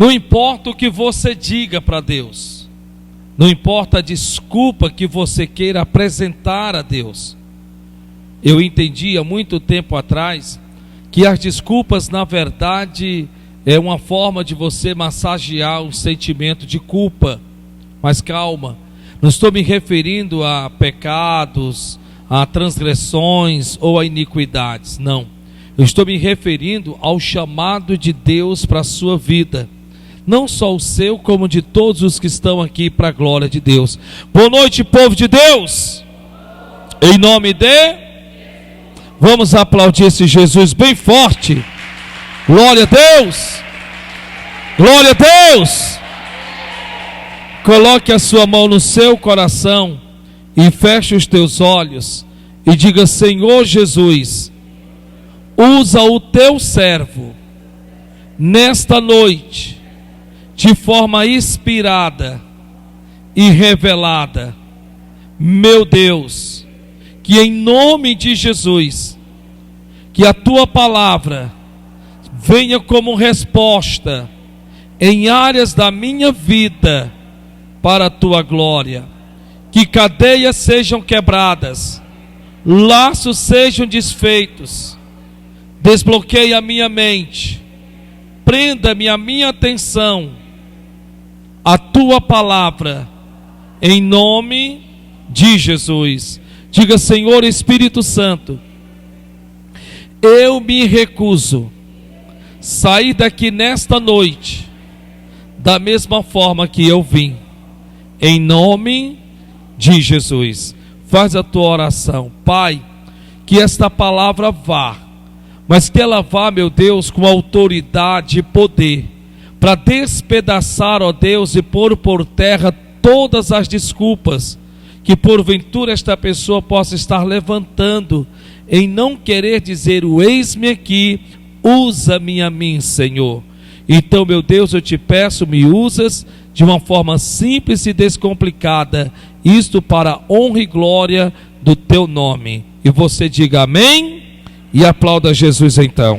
Não importa o que você diga para Deus, não importa a desculpa que você queira apresentar a Deus. Eu entendi há muito tempo atrás que as desculpas, na verdade, é uma forma de você massagear um sentimento de culpa. Mas calma, não estou me referindo a pecados, a transgressões ou a iniquidades, não. Eu estou me referindo ao chamado de Deus para a sua vida. Não só o seu, como de todos os que estão aqui, para a glória de Deus. Boa noite, povo de Deus. Em nome de... Vamos aplaudir esse Jesus bem forte. Glória a Deus. Glória a Deus. Coloque a sua mão no seu coração e feche os teus olhos e diga: Senhor Jesus, usa o teu servo nesta noite de forma inspirada e revelada. Meu Deus, que em nome de Jesus, que a tua palavra venha como resposta em áreas da minha vida para a tua glória. Que cadeias sejam quebradas, laços sejam desfeitos. Desbloqueie a minha mente, prenda-me a minha atenção a tua palavra, em nome de Jesus. Diga: Senhor Espírito Santo, eu me recuso sair daqui nesta noite da mesma forma que eu vim, em nome de Jesus. Faz a tua oração. Pai, que esta palavra vá, mas que ela vá, meu Deus, com autoridade e poder, para despedaçar, ó Deus, e pôr por terra todas as desculpas que porventura esta pessoa possa estar levantando, em não querer dizer: o eis-me aqui, usa-me a mim, Senhor. Então, meu Deus, eu te peço, me usas de uma forma simples e descomplicada, isto para a honra e glória do teu nome. E você diga amém e aplauda Jesus então.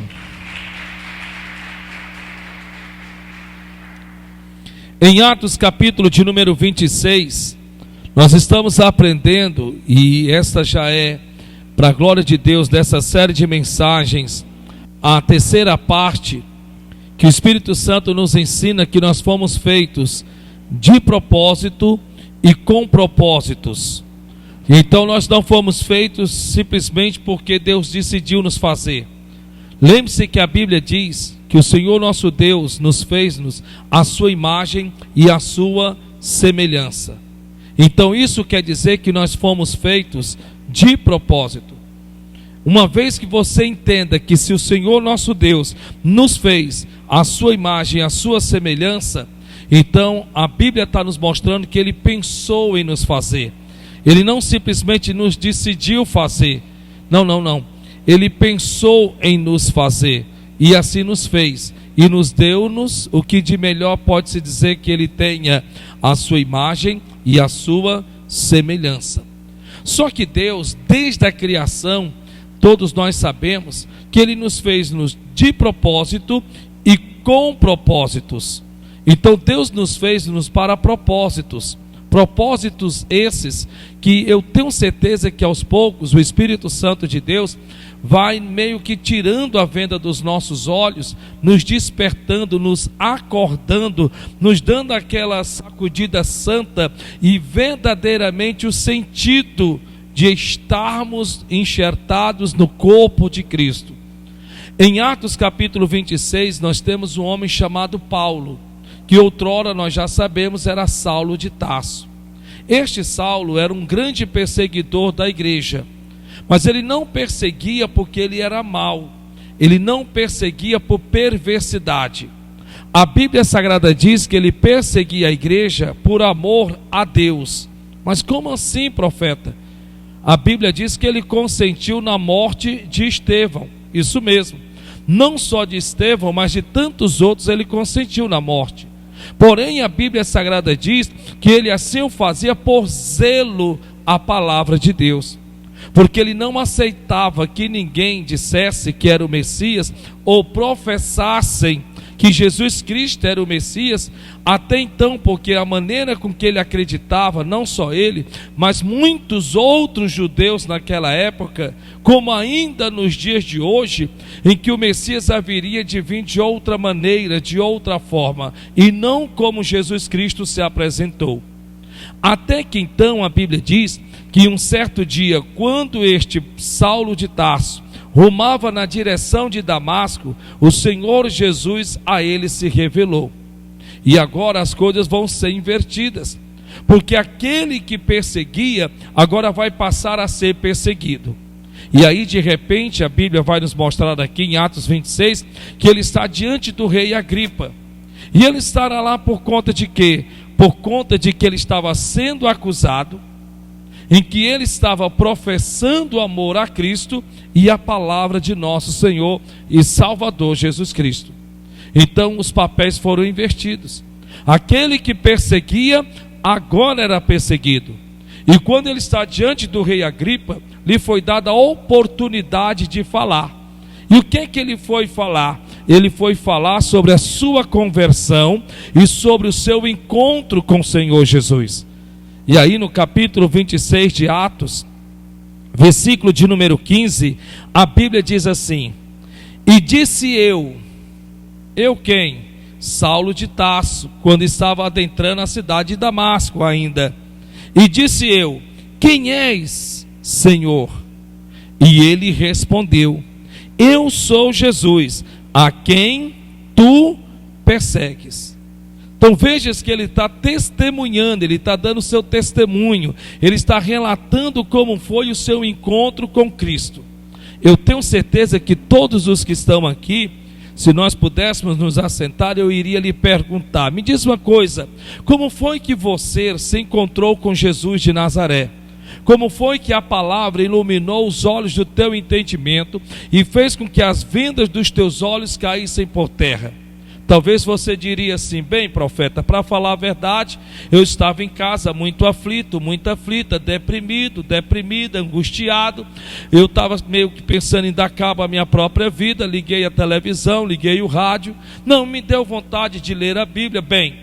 Em Atos capítulo de número 26, nós estamos aprendendo, e esta já é, para a glória de Deus, dessa série de mensagens, a terceira parte, que o Espírito Santo nos ensina que nós fomos feitos de propósito e com propósitos. Então nós não fomos feitos simplesmente porque Deus decidiu nos fazer. Lembre-se que a Bíblia diz que o Senhor nosso Deus nos fez a sua imagem e a sua semelhança. Então isso quer dizer que nós fomos feitos de propósito. Uma vez que você entenda que se o Senhor nosso Deus nos fez a sua imagem, a sua semelhança, então a Bíblia está nos mostrando que Ele pensou em nos fazer. Ele não simplesmente nos decidiu fazer. Não. Ele pensou em nos fazer e assim nos fez. E nos deu-nos o que de melhor pode-se dizer que Ele tenha: a sua imagem e a sua semelhança. Só que Deus, desde a criação, todos nós sabemos que Ele nos fez de propósito e com propósitos. Então Deus nos fez para propósitos. Propósitos esses que eu tenho certeza que aos poucos o Espírito Santo de Deus vai meio que tirando a venda dos nossos olhos, nos despertando, nos acordando, nos dando aquela sacudida santa e verdadeiramente o sentido de estarmos enxertados no corpo de Cristo. Em Atos capítulo 26 nós temos um homem chamado Paulo, que outrora nós já sabemos era Saulo de Tarso. Este Saulo era um grande perseguidor da igreja, mas ele não perseguia porque ele era mau, ele não perseguia por perversidade. A Bíblia Sagrada diz que ele perseguia a igreja por amor a Deus. Mas como assim, profeta? A Bíblia diz que ele consentiu na morte de Estevão. Isso mesmo, não só de Estevão, mas de tantos outros ele consentiu na morte. Porém a Bíblia Sagrada diz que ele assim o fazia por zelo à palavra de Deus, porque ele não aceitava que ninguém dissesse que era o Messias ou professassem que Jesus Cristo era o Messias, até então, porque a maneira com que ele acreditava, não só ele, mas muitos outros judeus naquela época, como ainda nos dias de hoje, em que o Messias haveria de vir de outra maneira, de outra forma, e não como Jesus Cristo se apresentou. Até que então a Bíblia diz que um certo dia, quando este Saulo de Tarso rumava na direção de Damasco, o Senhor Jesus a ele se revelou. E agora as coisas vão ser invertidas, porque aquele que perseguia agora vai passar a ser perseguido. E aí de repente a Bíblia vai nos mostrar aqui em Atos 26 que ele está diante do rei Agripa. E ele estará lá por conta de quê? Por conta de que ele estava sendo acusado, em que ele estava professando amor a Cristo e a palavra de nosso Senhor e Salvador Jesus Cristo. Então os papéis foram invertidos. Aquele que perseguia, agora era perseguido. E quando ele está diante do rei Agripa, lhe foi dada a oportunidade de falar. E o que é que ele foi falar? Ele foi falar sobre a sua conversão e sobre o seu encontro com o Senhor Jesus. E aí no capítulo 26 de Atos, versículo de número 15, a Bíblia diz assim: e disse eu quem? Saulo de Tarso, quando estava adentrando a cidade de Damasco ainda. E disse eu: quem és, Senhor? E ele respondeu: eu sou Jesus, a quem tu persegues. Então vejas que ele está testemunhando, ele está dando o seu testemunho, ele está relatando como foi o seu encontro com Cristo. Eu tenho certeza que todos os que estão aqui, se nós pudéssemos nos assentar, eu iria lhe perguntar: me diz uma coisa, como foi que você se encontrou com Jesus de Nazaré? Como foi que a palavra iluminou os olhos do teu entendimento e fez com que as vendas dos teus olhos caíssem por terra? Talvez você diria assim: bem, profeta, para falar a verdade, eu estava em casa muito aflito, muito aflita, deprimida, angustiado. Eu estava meio que pensando em dar cabo à minha própria vida. Liguei a televisão, liguei o rádio, não me deu vontade de ler a Bíblia. Bem,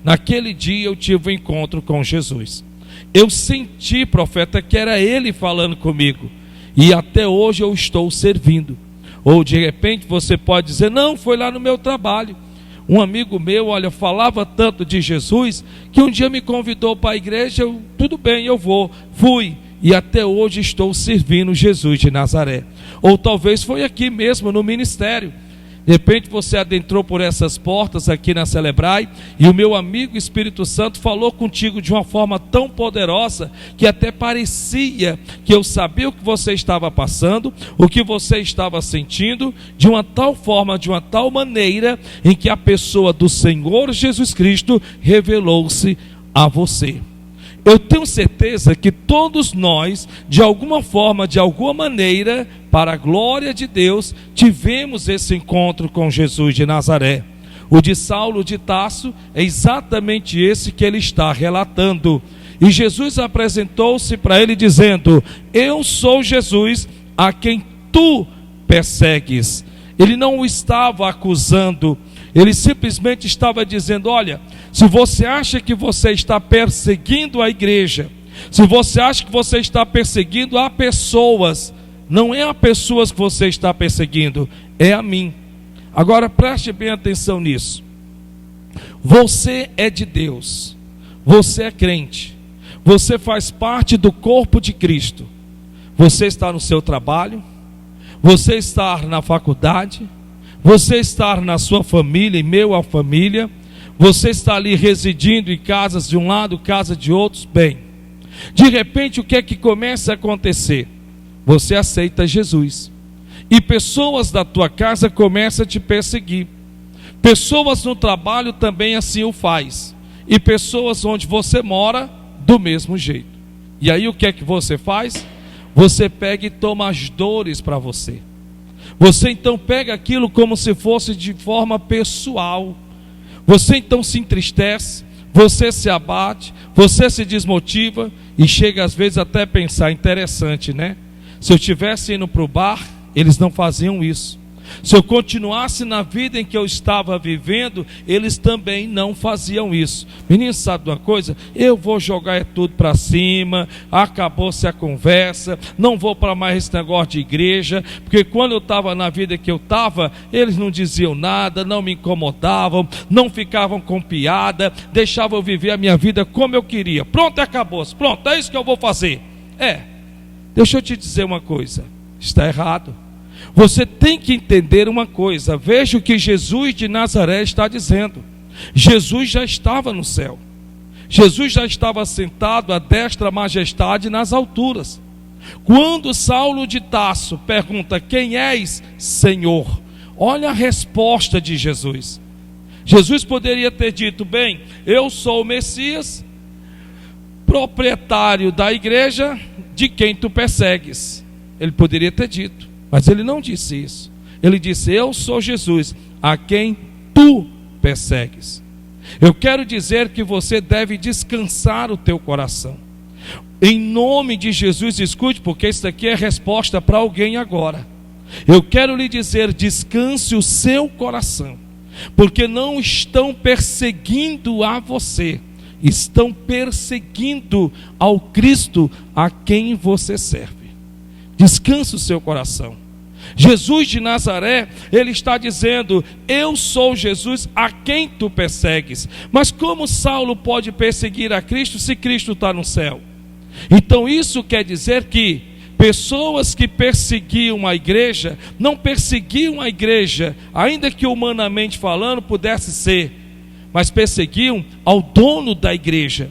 naquele dia eu tive um encontro com Jesus. Eu senti, profeta, que era Ele falando comigo, e até hoje eu estou servindo. Ou de repente você pode dizer: não, foi lá no meu trabalho. Um amigo meu, olha, falava tanto de Jesus, que um dia me convidou para a igreja. Tudo bem, eu vou. Fui, e até hoje estou servindo Jesus de Nazaré. Ou talvez foi aqui mesmo no ministério. De repente você adentrou por essas portas aqui na Celebrai, e o meu amigo Espírito Santo falou contigo de uma forma tão poderosa, que até parecia que eu sabia o que você estava passando, o que você estava sentindo, de uma tal forma, de uma tal maneira, em que a pessoa do Senhor Jesus Cristo revelou-se a você. Eu tenho certeza que todos nós, de alguma forma, de alguma maneira, para a glória de Deus, tivemos esse encontro com Jesus de Nazaré. O de Saulo de Tarso é exatamente esse que ele está relatando. E Jesus apresentou-se para ele dizendo: eu sou Jesus, a quem tu persegues. Ele não o estava acusando, ele simplesmente estava dizendo: olha, se você acha que você está perseguindo a igreja, se você acha que você está perseguindo a pessoas, não é a pessoas que você está perseguindo, é a mim. Agora preste bem atenção nisso. Você é de Deus, você é crente, você faz parte do corpo de Cristo. Você está no seu trabalho, você está na faculdade, você está na sua família, em meio à família, você está ali residindo em casas de um lado, casa de outros. Bem, de repente o que é que começa a acontecer? Você aceita Jesus, e pessoas da tua casa começam a te perseguir. Pessoas no trabalho também assim o faz, e pessoas onde você mora do mesmo jeito. E aí o que é que você faz? Você pega e toma as dores para você. Você então pega aquilo como se fosse de forma pessoal. Você então se entristece, você se abate, você se desmotiva e chega às vezes até a pensar: interessante, né? Se eu estivesse indo para o bar, eles não faziam isso. Se eu continuasse na vida em que eu estava vivendo, eles também não faziam isso. Menino, sabe uma coisa? Eu vou jogar tudo para cima, acabou-se a conversa, não vou para mais esse negócio de igreja, porque quando eu estava na vida que eu estava, eles não diziam nada, não me incomodavam, não ficavam com piada, deixavam eu viver a minha vida como eu queria. Pronto, acabou-se, pronto, é isso que eu vou fazer. Deixa eu te dizer uma coisa, está errado. Você tem que entender uma coisa. Veja o que Jesus de Nazaré está dizendo. Jesus já estava no céu. Jesus já estava sentado à destra majestade nas alturas. Quando Saulo de Tarso pergunta: quem és, Senhor? Olha a resposta de Jesus. Jesus poderia ter dito: bem, eu sou o Messias, proprietário da igreja de quem tu persegues. Ele poderia ter dito. Mas ele não disse isso. Ele disse: eu sou Jesus, a quem tu persegues. Eu quero dizer que você deve descansar o teu coração. Em nome de Jesus, escute, porque isso aqui é resposta para alguém agora. Eu quero lhe dizer: descanse o seu coração, porque não estão perseguindo a você, estão perseguindo ao Cristo a quem você serve. Descanse o seu coração. Jesus de Nazaré, ele está dizendo: eu sou Jesus a quem tu persegues. Mas como Saulo pode perseguir a Cristo se Cristo está no céu? Então isso quer dizer que pessoas que perseguiam a igreja, não perseguiam a igreja, ainda que humanamente falando pudesse ser, mas perseguiam ao dono da igreja.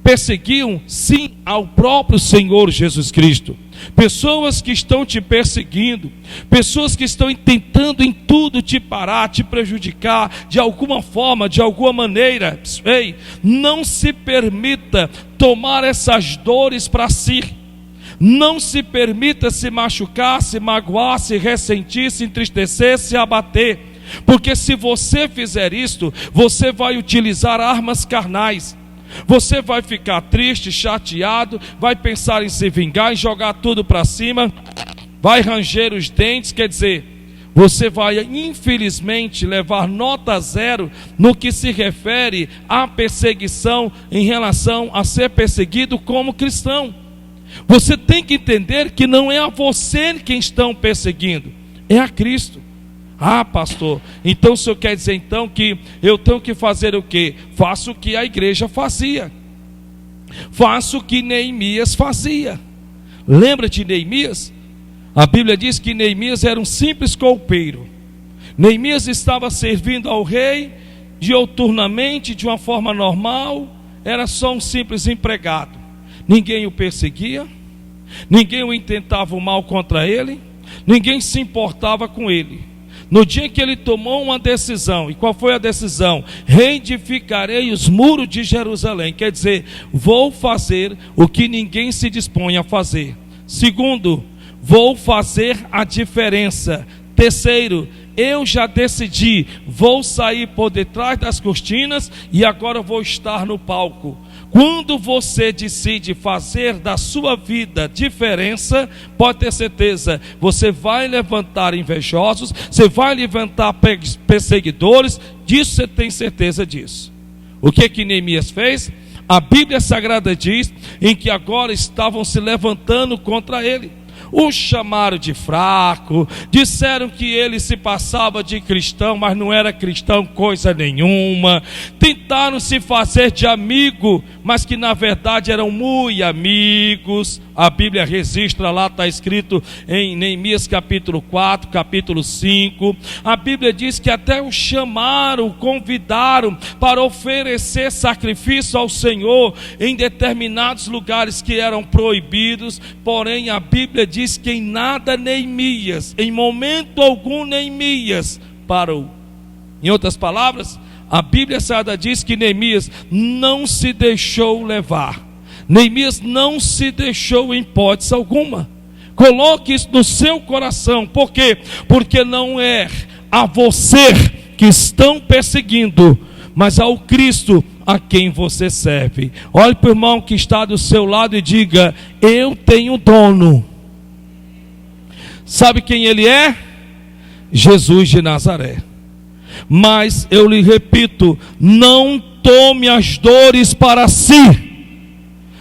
Perseguiam sim ao próprio Senhor Jesus Cristo. Pessoas que estão te perseguindo, pessoas que estão tentando em tudo te parar, te prejudicar de alguma forma, de alguma maneira. Ei, não se permita tomar essas dores para si. Não se permita se machucar, se magoar, se ressentir, se entristecer, se abater. Porque se você fizer isto, você vai utilizar armas carnais. Você vai ficar triste, chateado, vai pensar em se vingar, em jogar tudo para cima, vai ranger os dentes. Quer dizer, você vai infelizmente levar nota 0 no que se refere à perseguição em relação a ser perseguido como cristão. Você tem que entender que não é a você quem estão perseguindo, é a Cristo. Ah, pastor, então o senhor quer dizer então que eu tenho que fazer o quê? Faço o que a igreja fazia, faço o que Neemias fazia. Lembra de Neemias? A Bíblia diz que Neemias era um simples copeiro. Neemias estava servindo ao rei diuturnamente, de uma forma normal, era só um simples empregado. Ninguém o perseguia, ninguém o intentava o mal contra ele, ninguém se importava com ele. No dia que ele tomou uma decisão, e qual foi a decisão? Reedificarei os muros de Jerusalém. Quer dizer, vou fazer o que ninguém se dispõe a fazer. Segundo, vou fazer a diferença. Terceiro, eu já decidi, vou sair por detrás das cortinas e agora vou estar no palco. Quando você decide fazer da sua vida diferença, pode ter certeza, você vai levantar invejosos, você vai levantar perseguidores, disso você tem certeza disso. O que Neemias fez? A Bíblia Sagrada diz em que agora estavam se levantando contra ele. O chamaram de fraco, disseram que ele se passava de cristão, mas não era cristão coisa nenhuma. Tentaram se fazer de amigo, mas que na verdade eram muito amigos. A Bíblia registra lá, está escrito em Neemias capítulo 4, capítulo 5. A Bíblia diz que até o chamaram, convidaram para oferecer sacrifício ao Senhor em determinados lugares que eram proibidos. Porém a Bíblia diz que em nada Neemias, em momento algum Neemias parou. Em outras palavras, a Bíblia Sagrada diz que Neemias não se deixou levar. Neemias não se deixou em hipótese alguma. Coloque isso no seu coração. Por quê? Porque não é a você que estão perseguindo, mas ao Cristo a quem você serve. Olhe para o irmão que está do seu lado e diga: eu tenho dono. Sabe quem ele é? Jesus de Nazaré. Mas eu lhe repito, não tome as dores para si.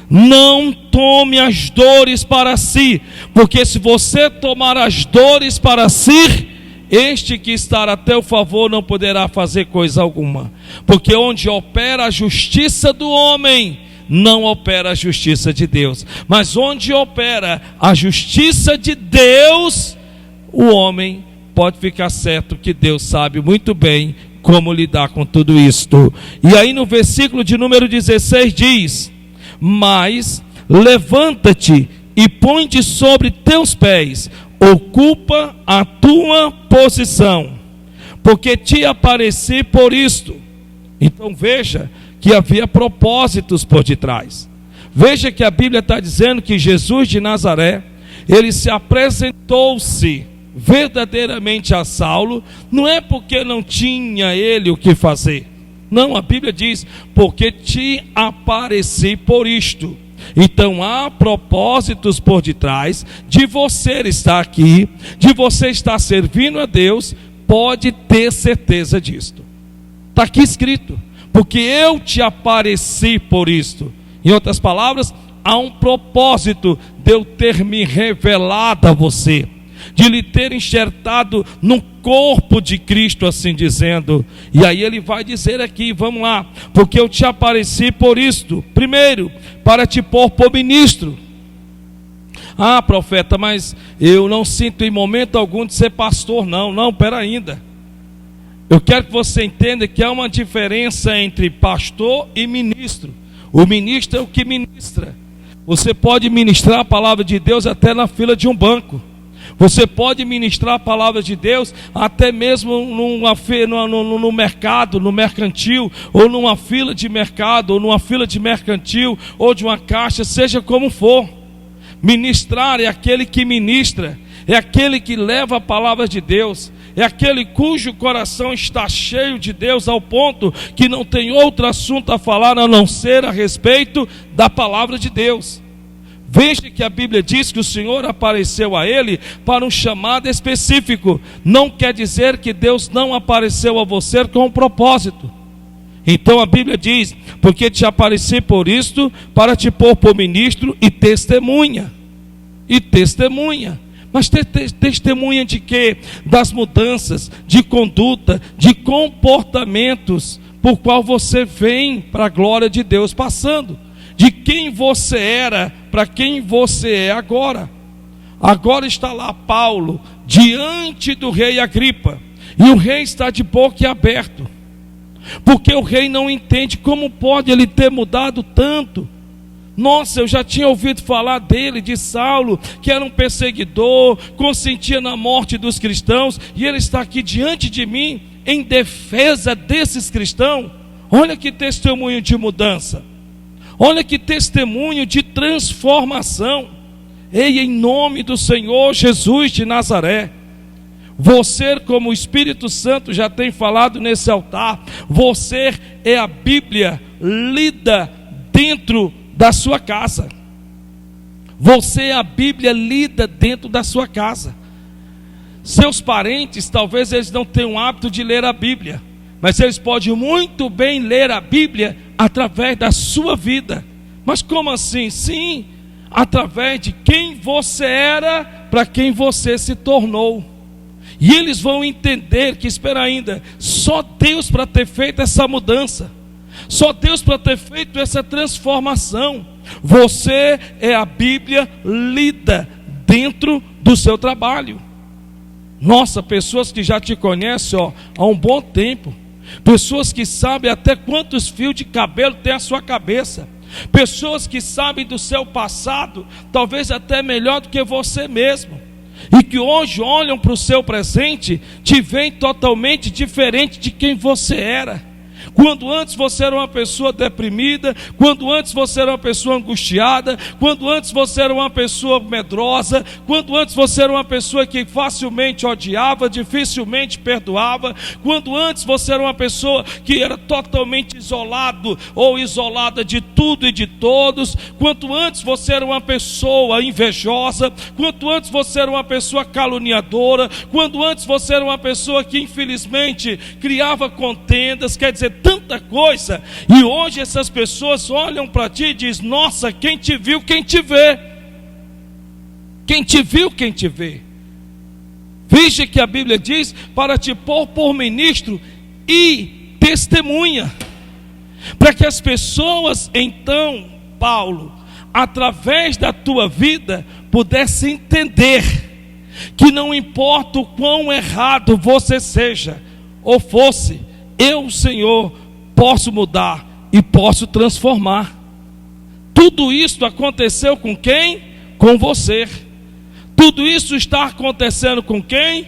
Não tome as dores para si, porque se você tomar as dores para si, este que está a teu favor não poderá fazer coisa alguma. Porque onde opera a justiça do homem, não opera a justiça de Deus. Mas onde opera a justiça de Deus, o homem pode ficar certo que Deus sabe muito bem como lidar com tudo isto. E aí no versículo de número 16 diz: mas levanta-te e põe-te sobre teus pés, ocupa a tua posição, porque te apareci por isto. Então veja que havia propósitos por detrás. Veja que a Bíblia está dizendo que Jesus de Nazaré, ele se apresentou-se verdadeiramente a Saulo, não é porque não tinha ele o que fazer. Não, a Bíblia diz, porque te apareci por isto. Então há propósitos por detrás de você estar aqui, de você estar servindo a Deus, pode ter certeza disto. Está aqui escrito, porque eu te apareci por isto. Em outras palavras, há um propósito de eu ter me revelado a você, de lhe ter enxertado no corpo de Cristo, assim dizendo. E aí ele vai dizer aqui, vamos lá, porque eu te apareci por isto. Primeiro, para te pôr por ministro. Ah, profeta, mas eu não sinto em momento algum de ser pastor. Não, pera ainda. Eu quero que você entenda que há uma diferença entre pastor e ministro. O ministro é o que ministra. Você pode ministrar a palavra de Deus até na fila de um banco. Você pode ministrar a palavra de Deus até mesmo no mercado, no mercantil, ou numa fila de mercado, ou numa fila de mercantil, ou de uma caixa, seja como for. Ministrar é aquele que ministra, é aquele que leva a palavra de Deus, é aquele cujo coração está cheio de Deus ao ponto que não tem outro assunto a falar a não ser a respeito da palavra de Deus. Veja que a Bíblia diz que o Senhor apareceu a ele para um chamado específico. Não quer dizer que Deus não apareceu a você com um propósito. Então a Bíblia diz, porque te apareci por isto, para te pôr por ministro e testemunha. E testemunha. Mas testemunha de quê? Das mudanças de conduta, de comportamentos, por qual você vem para a glória de Deus passando. De quem você era, para quem você é agora. Agora está lá Paulo, diante do rei Agripa, e o rei está de boca aberta, porque o rei não entende como pode ele ter mudado tanto. Nossa, eu já tinha ouvido falar dele, de Saulo, que era um perseguidor, consentia na morte dos cristãos, e ele está aqui diante de mim, em defesa desses cristãos. Olha que testemunho de mudança. Olha que testemunho de transformação. Ei, em nome do Senhor Jesus de Nazaré, você, como o Espírito Santo já tem falado nesse altar, você é a Bíblia lida dentro da sua casa. Você é a Bíblia lida dentro da sua casa. Seus parentes, talvez eles não tenham o hábito de ler a Bíblia, mas eles podem muito bem ler a Bíblia através da sua vida. Mas como assim? Sim, através de quem você era para quem você se tornou. E eles vão entender que, espera ainda, só Deus para ter feito essa mudança, só Deus para ter feito essa transformação. Você é a Bíblia lida dentro do seu trabalho. Nossa, pessoas que já te conhecem há um bom tempo, pessoas que sabem até quantos fios de cabelo tem a sua cabeça, pessoas que sabem do seu passado, talvez até melhor do que você mesmo, e que hoje olham para o seu presente, te veem totalmente diferente de quem você era. quando antes você era uma pessoa deprimida, quando antes você era uma pessoa angustiada, quando antes você era uma pessoa medrosa, quando antes você era uma pessoa que facilmente odiava, dificilmente perdoava, quando antes você era uma pessoa que era totalmente isolado ou isolada de tudo e de todos, quanto antes você era uma pessoa invejosa, quanto antes você era uma pessoa caluniadora, quando antes você era uma pessoa que infelizmente criava contendas, quer dizer, tanta coisa, e hoje essas pessoas olham para ti e dizem: nossa, quem te viu, quem te vê. Quem te viu, quem te vê. Veja que a Bíblia diz para te pôr por ministro e testemunha, para que as pessoas então, Paulo, através da tua vida, pudessem entender que não importa o quão errado você seja ou fosse, eu, Senhor, posso mudar e posso transformar. Tudo isso aconteceu com quem? Com você. Tudo isso está acontecendo com quem?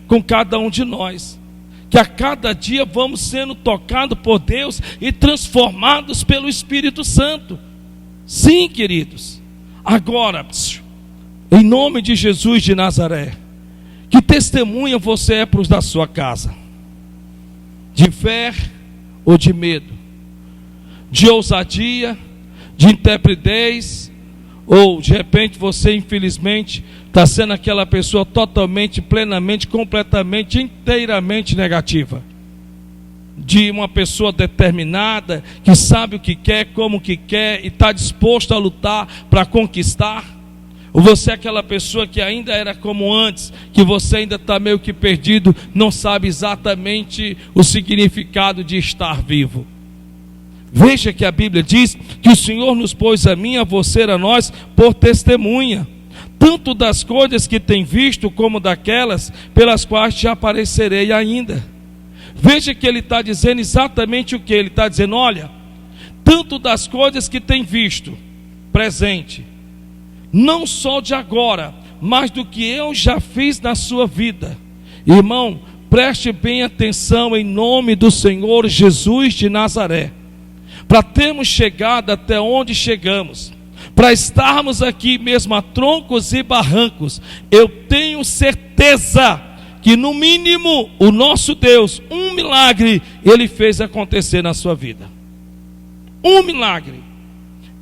Com cada um de nós. Que a cada dia vamos sendo tocados por Deus e transformados pelo Espírito Santo. Sim, queridos. Agora, em nome de Jesus de Nazaré, que testemunha você é para os da sua casa? De fé ou de medo? De ousadia, de intrepidez, ou de repente você infelizmente está sendo aquela pessoa totalmente, plenamente, completamente, inteiramente negativa? De uma pessoa determinada, que sabe o que quer, como que quer e está disposto a lutar para conquistar? Ou você é aquela pessoa que ainda era como antes, que você ainda está meio que perdido, não sabe exatamente o significado de estar vivo? Veja que a Bíblia diz que o Senhor nos pôs a mim, a você, a nós, por testemunha, tanto das coisas que tem visto, como daquelas pelas quais te aparecerei ainda. Veja que ele está dizendo exatamente o que? Ele está dizendo: olha, tanto das coisas que tem visto, presente, não só de agora, mas do que eu já fiz na sua vida. Irmão, preste bem atenção em nome do Senhor Jesus de Nazaré. Para termos chegado até onde chegamos, para estarmos aqui mesmo a troncos e barrancos, eu tenho certeza que no mínimo o nosso Deus, um milagre Ele fez acontecer na sua vida. Um milagre.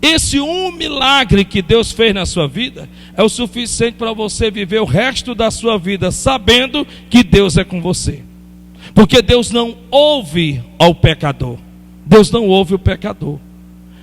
Esse um milagre que Deus fez na sua vida é o suficiente para você viver o resto da sua vida sabendo que Deus é com você. Porque Deus não ouve ao pecador. Deus não ouve o pecador.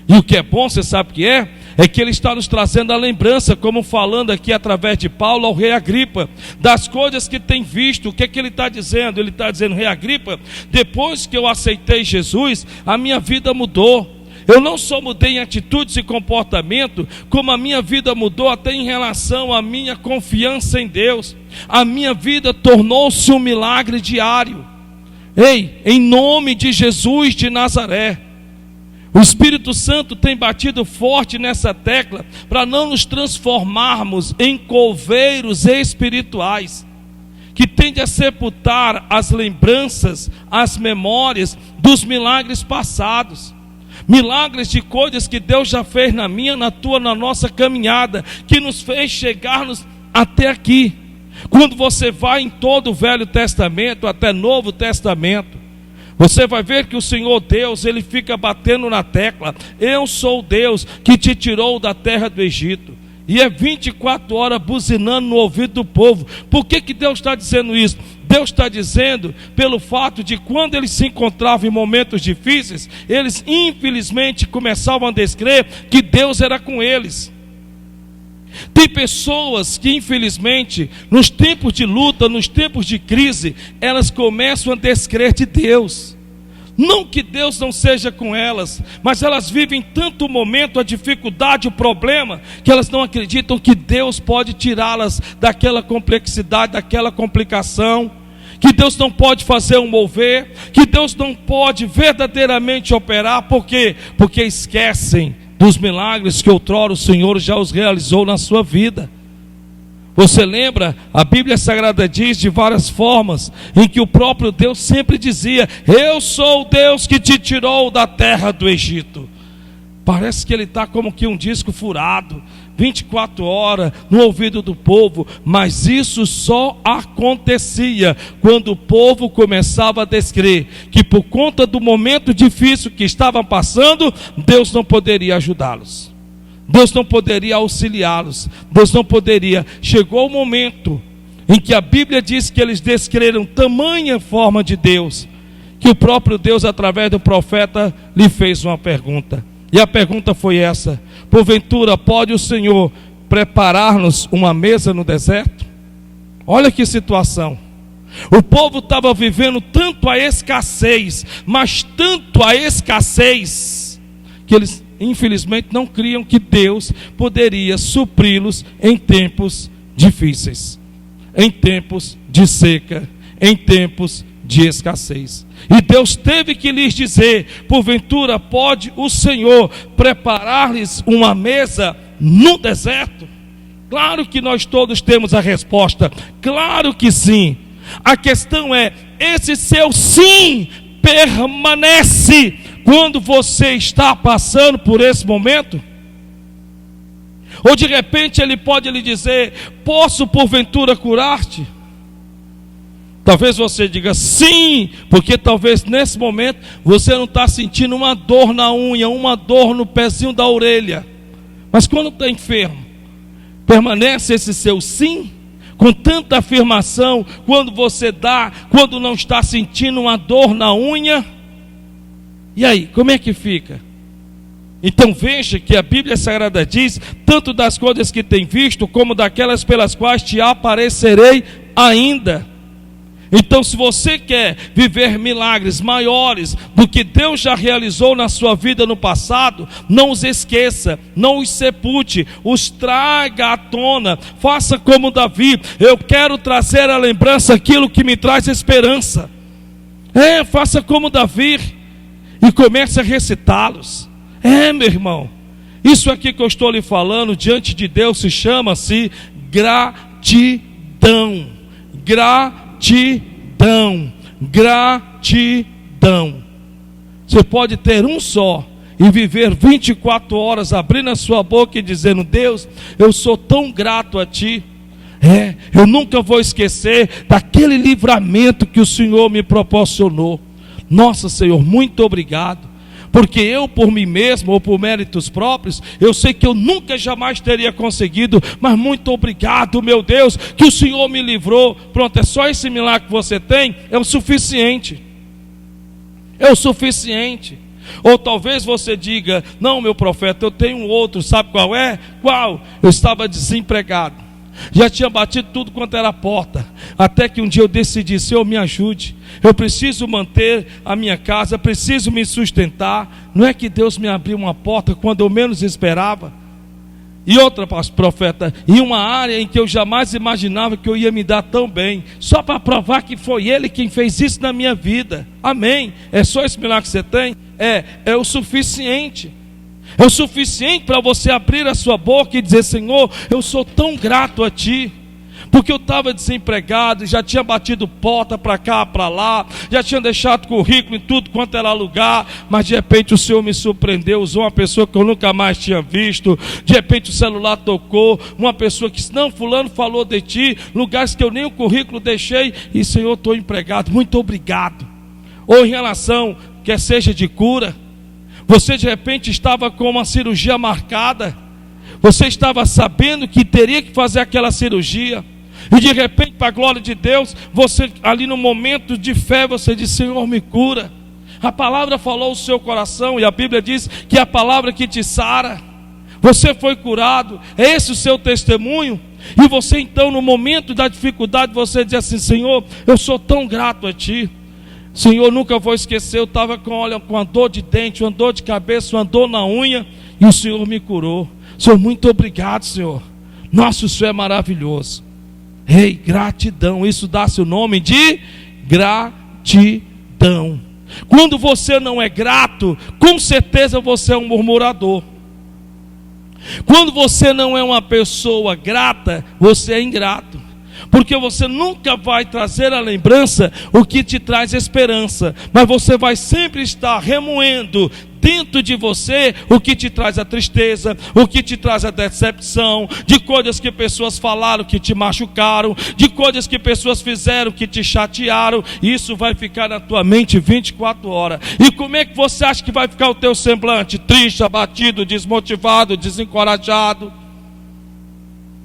E o que é bom, você sabe o que é? É que Ele está nos trazendo a lembrança, como falando aqui através de Paulo ao rei Agripa, das coisas que tem visto. O que é que ele está dizendo? Ele está dizendo: rei Agripa, depois que eu aceitei Jesus, a minha vida mudou. Eu não só mudei em atitudes e comportamento, como a minha vida mudou até em relação à minha confiança em Deus. A minha vida tornou-se um milagre diário. Ei, em nome de Jesus de Nazaré, o Espírito Santo tem batido forte nessa tecla para não nos transformarmos em coveiros espirituais, que tende a sepultar as lembranças, as memórias dos milagres passados. Milagres de coisas que Deus já fez na minha, na tua, na nossa caminhada, que nos fez chegarmos até aqui. Quando você vai em todo o Velho Testamento, até Novo Testamento, você vai ver que o Senhor Deus, Ele fica batendo na tecla: eu sou o Deus que te tirou da terra do Egito. E é 24 horas buzinando no ouvido do povo. Por que Deus está dizendo isso? Deus está dizendo pelo fato de quando eles se encontravam em momentos difíceis, eles infelizmente começavam a descrer que Deus era com eles. Tem pessoas que infelizmente nos tempos de luta, nos tempos de crise, elas começam a descrer de Deus. Não que Deus não seja com elas, mas elas vivem tanto o momento, a dificuldade, o problema, que elas não acreditam que Deus pode tirá-las daquela complexidade, daquela complicação, que Deus não pode fazer um mover, que Deus não pode verdadeiramente operar. Por quê? Porque esquecem dos milagres que outrora o Senhor já os realizou na sua vida. Você lembra? A Bíblia Sagrada diz de várias formas em que o próprio Deus sempre dizia: eu sou o Deus que te tirou da terra do Egito. Parece que ele está como que um disco furado, 24 horas no ouvido do povo, mas isso só acontecia quando o povo começava a descrer que por conta do momento difícil que estavam passando, Deus não poderia ajudá-los. Deus não poderia auxiliá-los, Deus não poderia. Chegou o momento em que a Bíblia diz que eles descreram tamanha forma de Deus, que o próprio Deus, através do profeta, lhe fez uma pergunta. E a pergunta foi essa: porventura pode o Senhor preparar-nos uma mesa no deserto? Olha que situação. O povo estava vivendo tanto a escassez, mas tanto a escassez, que eles infelizmente não criam que Deus poderia supri-los em tempos difíceis, em tempos de seca, em tempos de escassez. E Deus teve que lhes dizer: porventura pode o Senhor preparar-lhes uma mesa no deserto? Claro que nós todos temos a resposta, claro que sim. A questão é, esse seu sim permanece quando você está passando por esse momento? Ou de repente ele pode lhe dizer: posso porventura curar-te? Talvez você diga sim, porque talvez nesse momento você não está sentindo uma dor na unha, uma dor no pezinho da orelha. Mas quando está enfermo, permanece esse seu sim? Com tanta afirmação, quando você dá, quando não está sentindo uma dor na unha? E aí, como é que fica? Então veja que a Bíblia Sagrada diz: tanto das coisas que tem visto, como daquelas pelas quais te aparecerei ainda. Então, se você quer viver milagres maiores do que Deus já realizou na sua vida no passado, não os esqueça, não os sepulte, os traga à tona. Faça como Davi: eu quero trazer à lembrança aquilo que me traz esperança. Faça como Davi e comece a recitá-los. Meu irmão, isso aqui que eu estou lhe falando diante de Deus se chama-se gratidão. Gratidão. Você pode ter um só e viver 24 horas abrindo a sua boca e dizendo: Deus, eu sou tão grato a Ti. Eu nunca vou esquecer daquele livramento que o Senhor me proporcionou. Nossa, Senhor, muito obrigado. Porque eu, por mim mesmo, ou por méritos próprios, eu sei que eu nunca jamais teria conseguido, mas muito obrigado, meu Deus, que o Senhor me livrou. Pronto, é só esse milagre que você tem, é o suficiente. É o suficiente. Ou talvez você diga: não, meu profeta, eu tenho outro, sabe qual é? Qual? Eu estava desempregado. Já tinha batido tudo quanto era porta, até que um dia eu decidi: Senhor, me ajude, eu preciso manter a minha casa, preciso me sustentar. Não é que Deus me abriu uma porta quando eu menos esperava? E outra, profeta, em uma área em que eu jamais imaginava que eu ia me dar tão bem, só para provar que foi Ele quem fez isso na minha vida. Amém? É só esse milagre que você tem? É o suficiente. É o suficiente para você abrir a sua boca e dizer: Senhor, eu sou tão grato a Ti, porque eu estava desempregado, já tinha batido porta para cá, para lá, já tinha deixado currículo em tudo quanto era lugar, mas de repente o Senhor me surpreendeu, usou uma pessoa que eu nunca mais tinha visto. De repente o celular tocou, uma pessoa que disse: não, fulano falou de Ti, lugares que eu nem o currículo deixei, e Senhor, estou empregado, muito obrigado. Ou em relação, quer seja de cura, você de repente estava com uma cirurgia marcada, você estava sabendo que teria que fazer aquela cirurgia, e de repente, para a glória de Deus, você ali no momento de fé, você disse: Senhor, me cura. A palavra falou o seu coração, e a Bíblia diz que é a palavra que te sara. Você foi curado, é esse o seu testemunho? E você então, no momento da dificuldade, você diz assim: Senhor, eu sou tão grato a Ti. Senhor, nunca vou esquecer, eu estava com uma dor de dente, uma dor de cabeça, uma dor na unha, e o Senhor me curou. Senhor, muito obrigado, Senhor. Nossa, o Senhor é maravilhoso. Gratidão, isso dá-se o nome de gratidão. Quando você não é grato, com certeza você é um murmurador. Quando você não é uma pessoa grata, você é ingrato. Porque você nunca vai trazer à lembrança o que te traz esperança, mas você vai sempre estar remoendo dentro de você o que te traz a tristeza, o que te traz a decepção, de coisas que pessoas falaram que te machucaram, de coisas que pessoas fizeram que te chatearam. Isso vai ficar na tua mente 24 horas. E como é que você acha que vai ficar o teu semblante? Triste, abatido, desmotivado, desencorajado.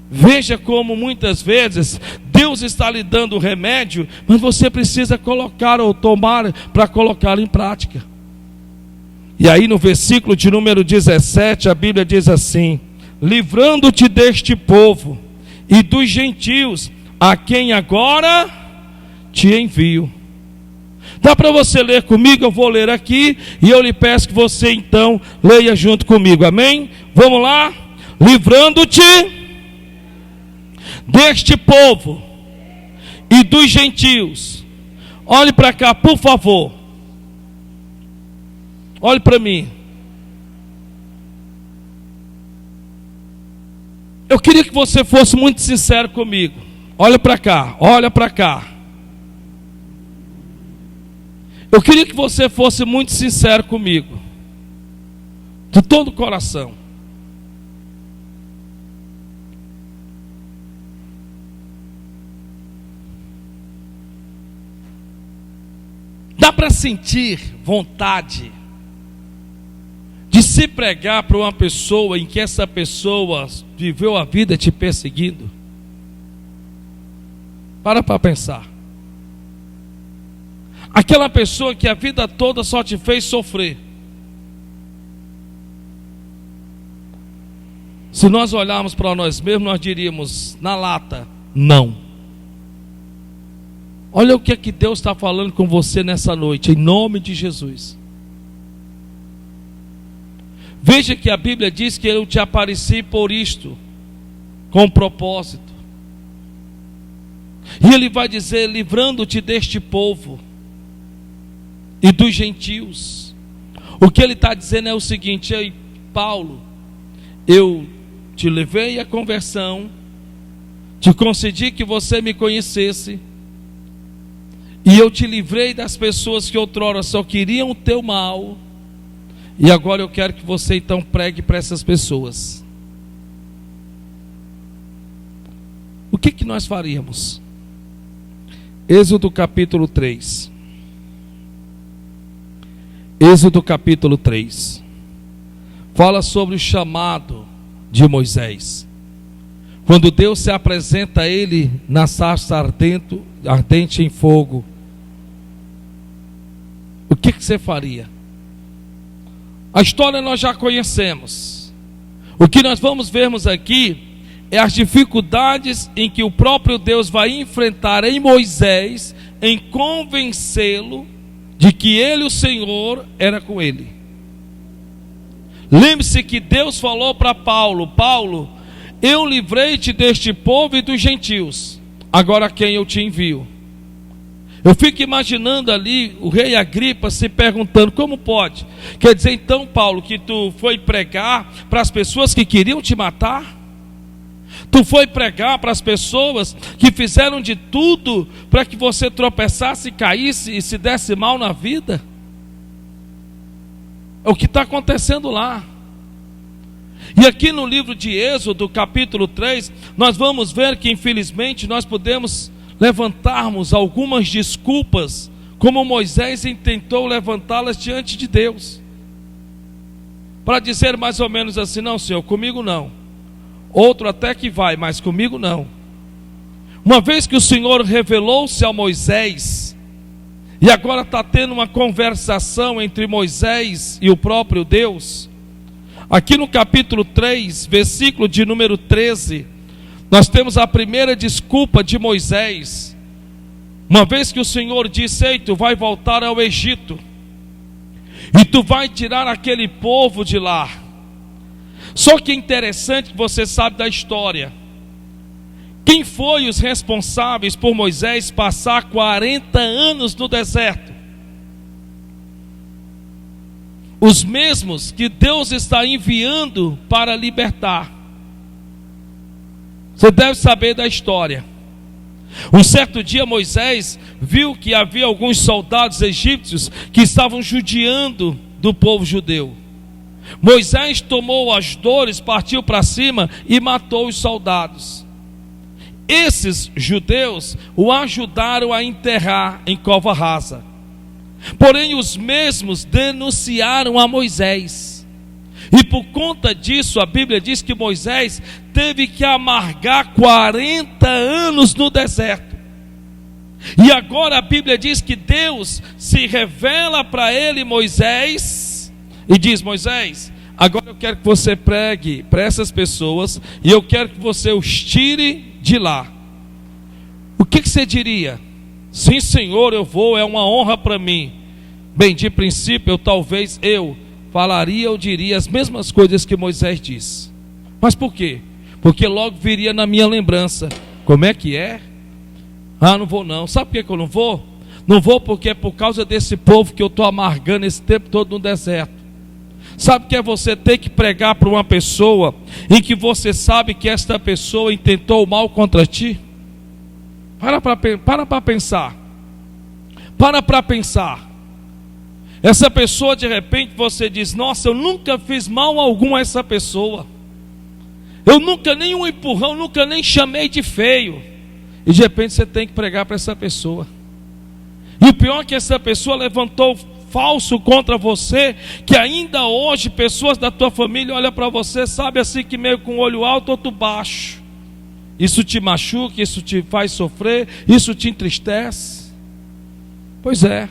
Veja como muitas vezes Deus está lhe dando o remédio, mas você precisa colocar ou tomar para colocá-lo em prática. E aí no versículo de número 17, a Bíblia diz assim: livrando-te deste povo e dos gentios, a quem agora te envio. Dá para você ler comigo? Eu vou ler aqui e eu lhe peço que você então leia junto comigo, amém? Vamos lá? Livrando-te deste povo e dos gentios. Olhe para cá, por favor. Olhe para mim. Eu queria que você fosse muito sincero comigo. Olha para cá, olha para cá. Eu queria que você fosse muito sincero comigo, de todo o coração. Dá para sentir vontade de se pregar para uma pessoa em que essa pessoa viveu a vida te perseguindo? Para pensar. Aquela pessoa que a vida toda só te fez sofrer. Se nós olharmos para nós mesmos, nós diríamos na lata, não. Olha o que é que Deus está falando com você nessa noite, em nome de Jesus. Veja que a Bíblia diz que eu te apareci por isto, com propósito. E Ele vai dizer, livrando-te deste povo e dos gentios. O que Ele está dizendo é o seguinte: ei, Paulo, eu te levei à conversão, te concedi que você me conhecesse, e eu te livrei das pessoas que outrora só queriam o teu mal, e agora eu quero que você então pregue para essas pessoas. O que nós faríamos? Êxodo capítulo 3. Êxodo capítulo 3. Fala sobre o chamado de Moisés. Quando Deus se apresenta a ele na sarça ardente em fogo, o que você faria? A história nós já conhecemos. O que nós vamos vermos aqui é as dificuldades em que o próprio Deus vai enfrentar em Moisés, em convencê-lo de que ele, o Senhor, era com ele. Lembre-se que Deus falou para Paulo: Paulo, eu livrei-te deste povo e dos gentios, agora quem eu te envio? Eu fico imaginando ali o rei Agripa se perguntando: como pode? Quer dizer então, Paulo, que tu foi pregar para as pessoas que queriam te matar? Tu foi pregar para as pessoas que fizeram de tudo para que você tropeçasse, caísse e se desse mal na vida? É o que está acontecendo lá. E aqui no livro de Êxodo, capítulo 3, nós vamos ver que infelizmente nós podemos levantarmos algumas desculpas, como Moisés tentou levantá-las diante de Deus, para dizer mais ou menos assim: não, Senhor, comigo não. Outro até que vai, mas comigo não. Uma vez que o Senhor revelou-se a Moisés, e agora está tendo uma conversação entre Moisés e o próprio Deus, aqui no capítulo 3, versículo de número 13, nós temos a primeira desculpa de Moisés. Uma vez que o Senhor disse: ei, tu vai voltar ao Egito, e tu vai tirar aquele povo de lá. Só que é interessante que você sabe da história. Quem foi os responsáveis por Moisés passar 40 anos no deserto? os mesmos que Deus está enviando para libertar. Você deve saber da história. Um certo dia Moisés viu que havia alguns soldados egípcios que estavam judiando do povo judeu. Moisés tomou as dores, partiu para cima e matou os soldados. Esses judeus o ajudaram a enterrar em cova rasa. Porém os mesmos denunciaram a Moisés. E por conta disso a Bíblia diz que Moisés teve que amargar 40 anos no deserto. E agora a Bíblia diz que Deus se revela para ele, Moisés, e diz: Moisés, agora eu quero que você pregue para essas pessoas e eu quero que você os tire de lá. O que você diria? Sim, Senhor, eu vou, é uma honra para mim. Bem, de princípio, talvez eu falaria ou diria as mesmas coisas que Moisés disse. Mas por quê? Porque logo viria na minha lembrança: como é que é? Ah, não vou não. Sabe por que eu não vou? Não vou porque é por causa desse povo que eu estou amargando esse tempo todo no deserto. Sabe o que é você ter que pregar para uma pessoa em que você sabe que esta pessoa intentou o mal contra ti? Para para pensar. Para pensar. Essa pessoa, de repente você diz: nossa, eu nunca fiz mal algum a essa pessoa. Eu nunca nem um empurrão, nunca nem chamei de feio. E de repente você tem que pregar para essa pessoa. E o pior é que essa pessoa levantou falso contra você, que ainda hoje pessoas da tua família olham para você, sabe, assim que meio com o olho alto, outro baixo. Isso te machuca, isso te faz sofrer, isso te entristece. Pois é.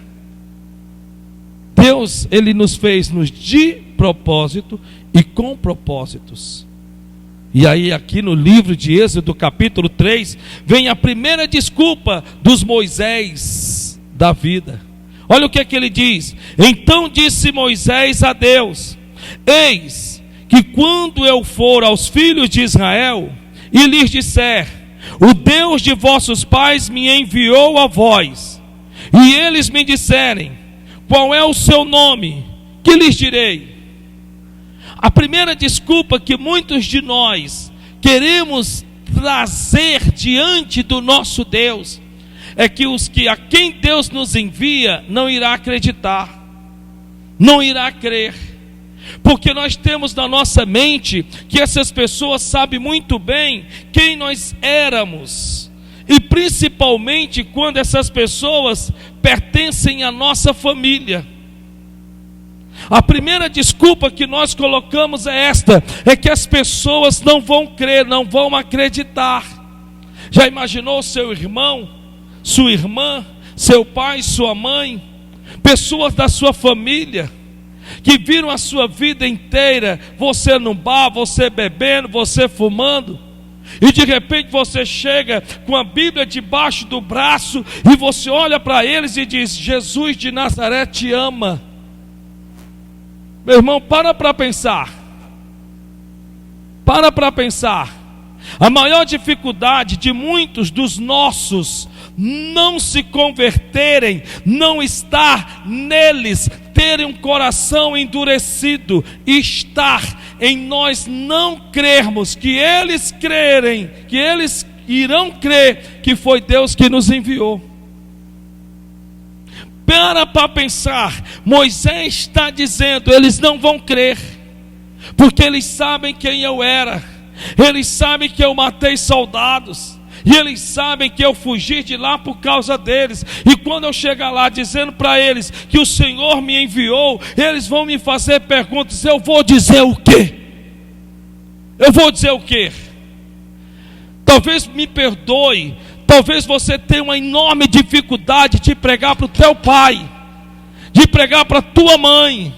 Deus, Ele nos fez de propósito e com propósitos. E aí aqui no livro de Êxodo, capítulo 3, vem a primeira desculpa dos Moisés da vida. Olha o que é que ele diz: então disse Moisés a Deus: eis que quando eu for aos filhos de Israel e lhes disser: o Deus de vossos pais me enviou a vós, e eles me disserem: qual é o seu nome? Que lhes direi? A primeira desculpa que muitos de nós queremos trazer diante do nosso Deus é que os que a quem Deus nos envia não irá acreditar, não irá crer, porque nós temos na nossa mente que essas pessoas sabem muito bem quem nós éramos, e principalmente quando essas pessoas pertencem à nossa família. A primeira desculpa que nós colocamos é esta: é que as pessoas não vão crer, não vão acreditar. Já imaginou seu irmão, sua irmã, seu pai, sua mãe, pessoas da sua família, que viram a sua vida inteira, você num bar, você bebendo, você fumando, e de repente você chega com a Bíblia debaixo do braço, e você olha para eles e diz: Jesus de Nazaré te ama. Meu irmão, para pensar. Para pensar. A maior dificuldade de muitos dos nossos não se converterem, não está neles terem um coração endurecido, estar em nós não crermos, que eles crerem, que eles irão crer que foi Deus que nos enviou. Para pensar, Moisés está dizendo: eles não vão crer, porque eles sabem quem eu era, eles sabem que eu matei soldados, e eles sabem que eu fugi de lá por causa deles, e quando eu chegar lá dizendo para eles que o Senhor me enviou, eles vão me fazer perguntas. Eu vou dizer o quê? Eu vou dizer o quê? Talvez me perdoe, talvez você tenha uma enorme dificuldade de pregar para o teu pai, de pregar para a tua mãe,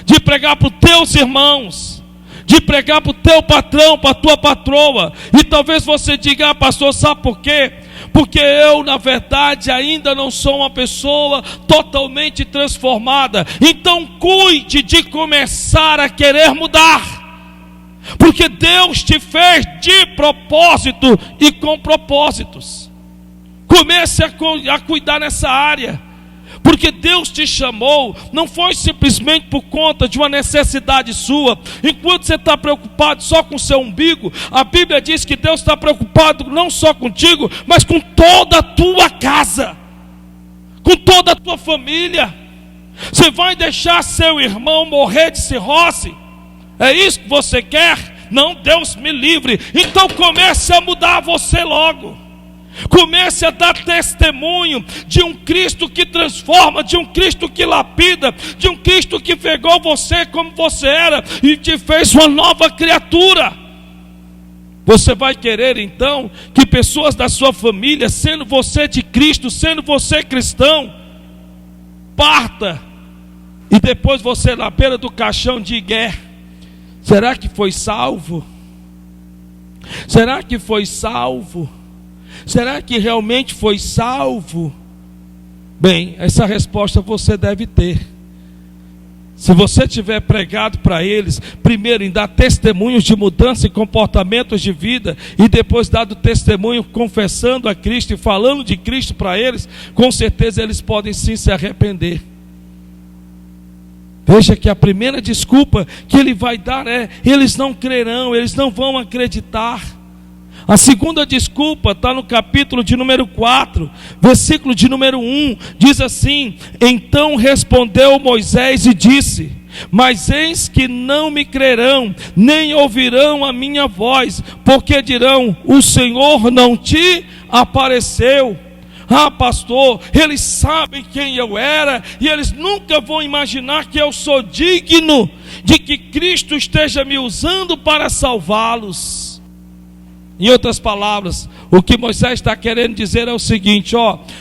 de pregar para os teus irmãos, de pregar para o teu patrão, para a tua patroa. E talvez você diga: ah, pastor, sabe por quê? Porque eu, na verdade, ainda não sou uma pessoa totalmente transformada. Então cuide de começar a querer mudar, porque Deus te fez de propósito e com propósitos. Comece a cuidar nessa área, Porque Deus te chamou, não foi simplesmente por conta de uma necessidade sua. Enquanto você está preocupado só com o seu umbigo, a Bíblia diz que Deus está preocupado não só contigo, mas com toda a tua casa, com toda a tua família. Você vai deixar seu irmão morrer de cirrose? É isso que você quer? Não, Deus me livre. Então comece a mudar você logo. Comece a dar testemunho de um Cristo que transforma, de um Cristo que lapida, de um Cristo que pegou você como você era e te fez uma nova criatura. Você vai querer então que pessoas da sua família, sendo você de Cristo, sendo você cristão, parta e depois você na beira do caixão diga: será que foi salvo? Será que foi salvo? Será que realmente foi salvo? Bem, essa resposta você deve ter. Se você tiver pregado para eles, primeiro em dar testemunhos de mudança e comportamentos de vida, e depois dado testemunho confessando a Cristo e falando de Cristo para eles, com certeza eles podem sim se arrepender. Veja que a primeira desculpa que ele vai dar é: eles não crerão, eles não vão acreditar. A segunda desculpa está no capítulo de número 4, versículo de número 1, diz assim: então respondeu Moisés e disse: mas eis que não me crerão, nem ouvirão a minha voz, porque dirão: o Senhor não te apareceu. Ah, pastor, eles sabem quem eu era, e eles nunca vão imaginar que eu sou digno de que Cristo esteja me usando para salvá-los. Em outras palavras, o que Moisés está querendo dizer é o seguinte: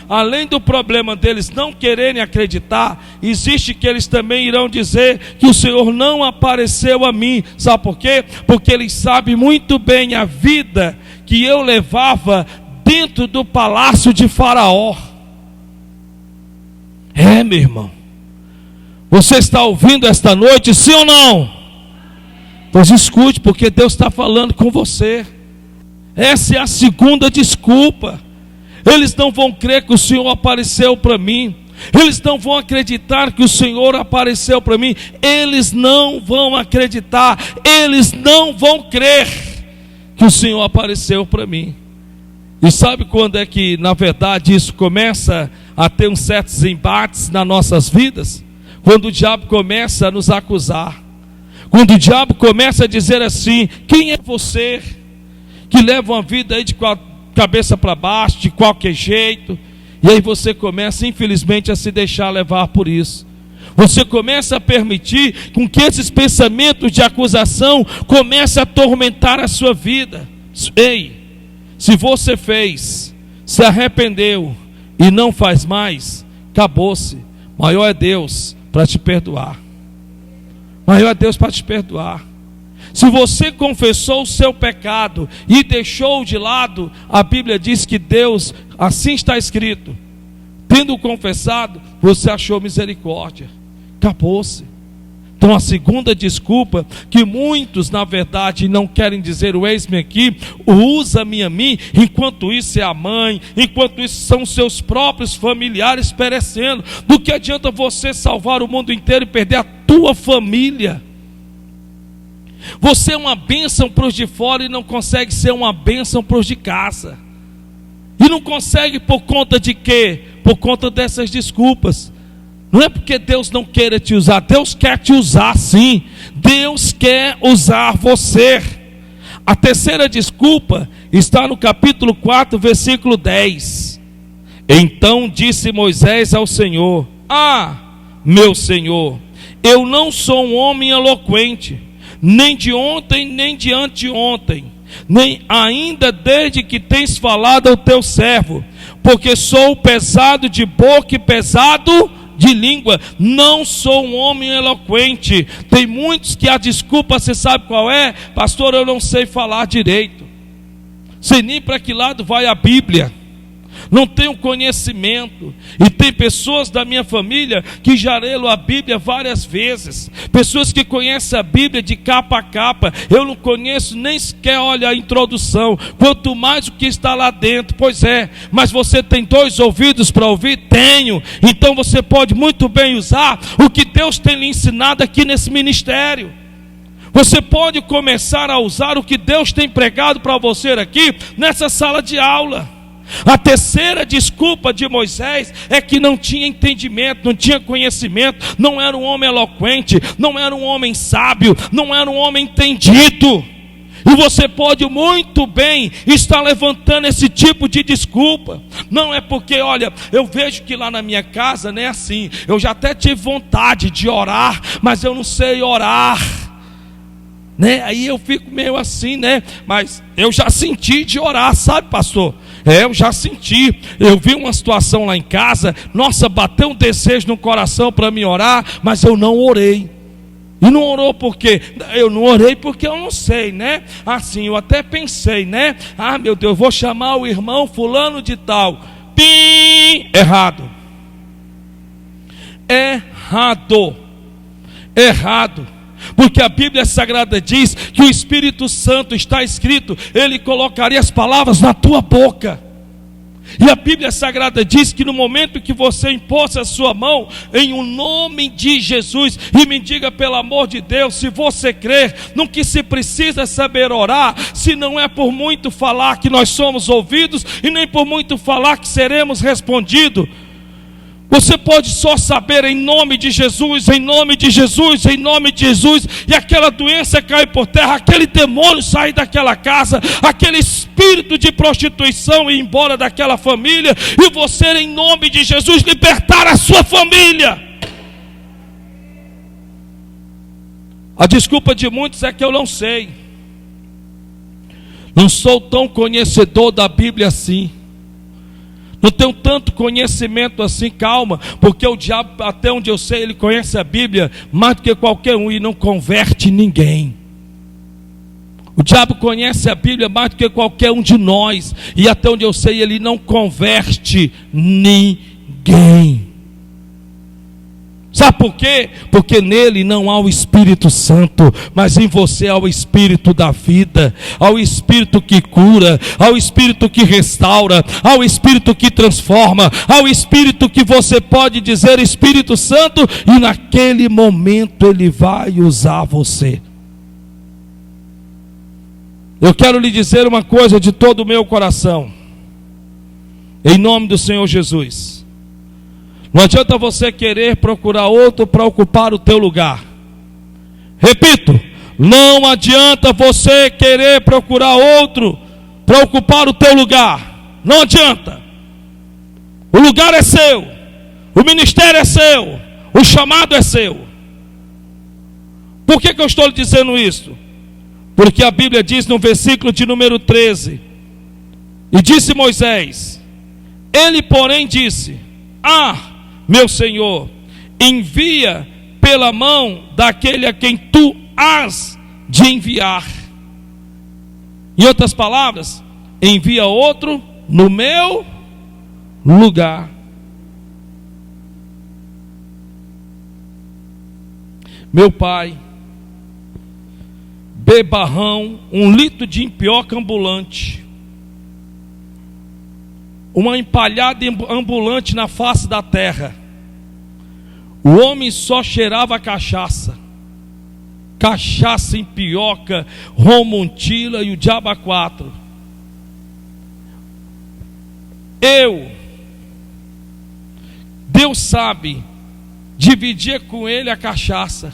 além do problema deles não quererem acreditar, existe que eles também irão dizer que o Senhor não apareceu a mim. Sabe por quê? Porque eles sabem muito bem a vida que eu levava dentro do palácio de Faraó. Meu irmão, você está ouvindo esta noite, sim ou não? Pois escute, porque Deus está falando com você. Essa é a segunda desculpa. Eles não vão crer que o Senhor apareceu para mim. Eles não vão acreditar que o Senhor apareceu para mim. Eles não vão acreditar. Eles não vão crer que o Senhor apareceu para mim. E sabe quando é que na verdade isso começa a ter uns certos embates nas nossas vidas? Quando o diabo começa a nos acusar. Quando o diabo começa a dizer assim: quem é você que leva uma vida aí de cabeça para baixo, de qualquer jeito? E aí você começa, infelizmente, a se deixar levar por isso. Você começa a permitir com que esses pensamentos de acusação comecem a atormentar a sua vida. Ei, se você fez, se arrependeu e não faz mais, acabou-se. Maior é Deus para te perdoar. Maior é Deus para te perdoar. Se você confessou o seu pecado e deixou de lado, a Bíblia diz que Deus, assim está escrito, tendo confessado, você achou misericórdia. Acabou-se. Então a segunda desculpa, que muitos na verdade não querem dizer: o eis-me aqui, usa-me a mim, enquanto isso é a mãe, enquanto isso são seus próprios familiares perecendo. Do que adianta você salvar o mundo inteiro e perder a tua família? Você é uma bênção para os de fora e não consegue ser uma bênção para os de casa. E não consegue por conta de quê? Por conta dessas desculpas. Não é porque Deus não queira te usar. Deus quer te usar sim. Deus quer usar você. A terceira desculpa está no capítulo 4, versículo 10. Então disse Moisés ao Senhor: meu Senhor, eu não sou um homem eloquente, nem de ontem, nem de anteontem, nem ainda desde que tens falado ao teu servo, porque sou pesado de boca e pesado de língua. Não sou um homem eloquente. Tem muitos que a desculpa, você sabe qual é? Pastor, eu não sei falar direito. Sei nem para que lado vai a Bíblia. não tenho conhecimento. E tem pessoas da minha família que já leram a Bíblia várias vezes, pessoas que conhecem a Bíblia de capa a capa. Eu não conheço nem sequer, olha, a introdução, quanto mais o que está lá dentro. Pois é, mas você tem 2 ouvidos para ouvir? Tenho. Então você pode muito bem usar o que Deus tem lhe ensinado aqui nesse ministério. Você pode começar a usar o que Deus tem pregado para você aqui nessa sala de aula. A terceira desculpa de Moisés é que não tinha entendimento, não tinha conhecimento, não era um homem eloquente, não era um homem sábio, não era um homem entendido. E você pode muito bem estar levantando esse tipo de desculpa. Não é porque, olha, eu vejo que lá na minha casa não é assim. Eu já até tive vontade de orar, mas eu não sei orar, né? Aí eu fico meio assim, né? Mas eu já senti de orar, sabe, pastor? Eu já senti. Eu vi uma situação lá em casa, nossa, bateu um desejo no coração para me orar, mas eu não orei. E não orou por quê? Eu não orei porque eu não sei, né? Assim, eu até pensei, né? Ah, meu Deus, vou chamar o irmão fulano de tal. Pim! Errado. Errado. Porque a Bíblia Sagrada diz que o Espírito Santo, está escrito, ele colocaria as palavras na tua boca. E a Bíblia Sagrada diz que no momento que você impôs a sua mão em o nome de Jesus, e me diga pelo amor de Deus, se você crer, no que se precisa saber orar, se não é por muito falar que nós somos ouvidos, e nem por muito falar que seremos respondidos. Você pode só saber em nome de Jesus, em nome de Jesus, em nome de Jesus, e aquela doença cai por terra, aquele demônio sair daquela casa, aquele espírito de prostituição ir embora daquela família, e você em nome de Jesus libertar a sua família. A desculpa de muitos é que eu não sei, não sou tão conhecedor da Bíblia assim, não tenho tanto conhecimento assim. Calma, porque o diabo, até onde eu sei, ele conhece a Bíblia mais do que qualquer um e não converte ninguém. O diabo conhece a Bíblia mais do que qualquer um de nós, e até onde eu sei, ele não converte ninguém. Sabe por quê? Porque nele não há o Espírito Santo, mas em você há o Espírito da vida, há o Espírito que cura, há o Espírito que restaura, há o Espírito que transforma, há o Espírito que você pode dizer Espírito Santo, e naquele momento ele vai usar você. Eu quero lhe dizer uma coisa de todo o meu coração, em nome do Senhor Jesus. Não adianta você querer procurar outro para ocupar o teu lugar. Repito, não adianta você querer procurar outro para ocupar o teu lugar. Não adianta. O lugar é seu, o ministério é seu, o chamado é seu. Por que eu estou lhe dizendo isso? Porque a Bíblia diz no versículo de número 13: e disse Moisés, ele porém disse: ah, meu Senhor, envia pela mão daquele a quem tu has de enviar. Em outras palavras, envia outro no meu lugar. Meu pai, bebarrão, 1 litro de empioca ambulante, uma empalhada ambulante na face da terra. O homem só cheirava cachaça, empioca, romontila e o diabo a 4. Deus sabe, dividia com ele a cachaça.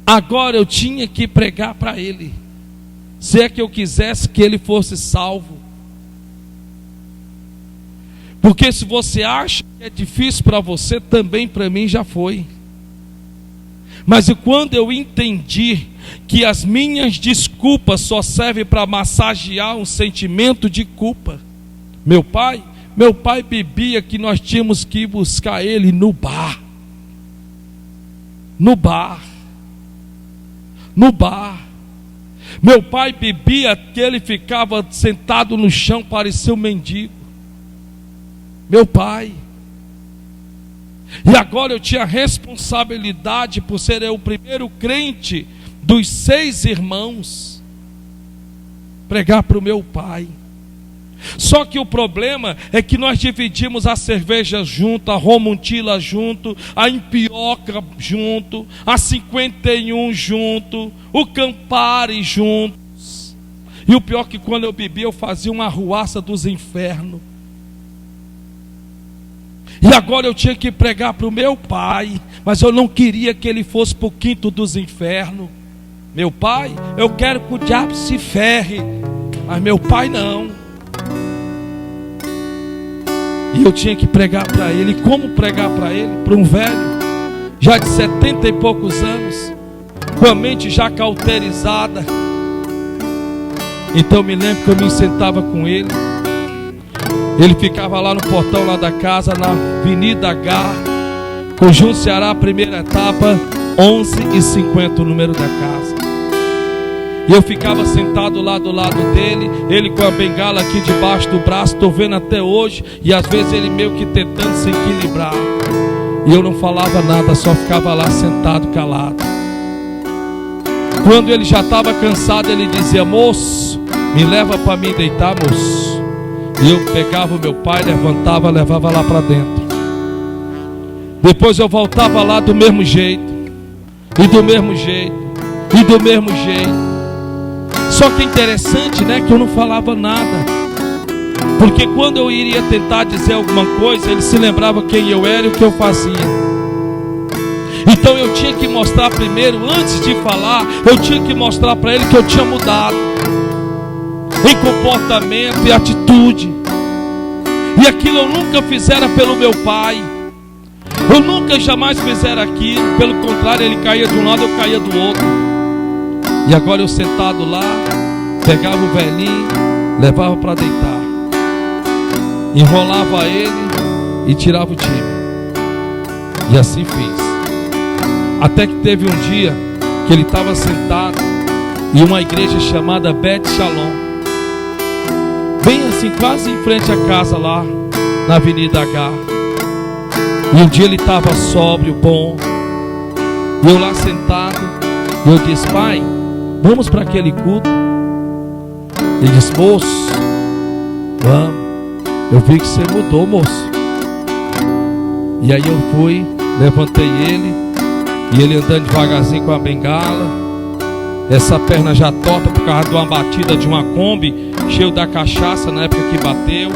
Agora eu tinha que pregar para ele, se é que eu quisesse que ele fosse salvo. Porque se você acha que é difícil para você, também para mim já foi. Mas e quando eu entendi que as minhas desculpas só servem para massagear um sentimento de culpa. Meu pai bebia que nós tínhamos que ir buscar ele no bar. Meu pai bebia que ele ficava sentado no chão, parecia um mendigo. Meu pai. E agora eu tinha responsabilidade por ser eu o primeiro crente dos 6 irmãos, pregar para o meu pai. Só que o problema é que nós dividimos a cerveja junto, a Romuntila junto, a Impioca junto, a 51 junto, o Campari juntos. E o pior é que quando eu bebia eu fazia uma arruaça dos infernos. E agora eu tinha que pregar para o meu pai, mas eu não queria que ele fosse para o quinto dos infernos. Meu pai, eu quero que o diabo se ferre, mas meu pai não. E eu tinha que pregar para ele. E como pregar para ele? Para um velho, já de 70 e poucos anos, com a mente já cauterizada. Então eu me lembro que eu me sentava com ele. Ele ficava lá no portão lá da casa, na Avenida H, Conjunto Ceará, primeira etapa, 11h50 o número da casa. E eu ficava sentado lá do lado dele, ele com a bengala aqui debaixo do braço, estou vendo até hoje, e às vezes ele meio que tentando se equilibrar. E eu não falava nada, só ficava lá sentado calado. Quando ele já estava cansado, ele dizia: moço, me leva para mim deitar, moço. E eu pegava o meu pai, levantava, levava lá para dentro. Depois eu voltava lá do mesmo jeito, e do mesmo jeito, e do mesmo jeito. Só que é interessante, né, que eu não falava nada, porque quando eu iria tentar dizer alguma coisa, ele se lembrava quem eu era e o que eu fazia. Então eu tinha que mostrar primeiro, antes de falar, eu tinha que mostrar para ele que eu tinha mudado em comportamento e atitude. E aquilo eu nunca fizera pelo meu pai, eu nunca jamais fizera aquilo. Pelo contrário, ele caía de um lado, eu caía do outro. E agora eu sentado lá, pegava o velhinho, levava para deitar, enrolava ele e tirava o time. E assim fiz. Até que teve um dia que ele estava sentado em uma igreja chamada Bet Shalom, bem assim, quase em frente à casa lá na Avenida H. E um dia ele estava sóbrio, bom, e eu lá sentado, e eu disse: pai, vamos para aquele culto? Ele disse: moço, vamos. Eu vi que você mudou, moço. E aí eu fui, levantei ele, e ele andando devagarzinho com a bengala, essa perna já torta por causa de uma batida de uma Kombi, cheio da cachaça na época que bateu.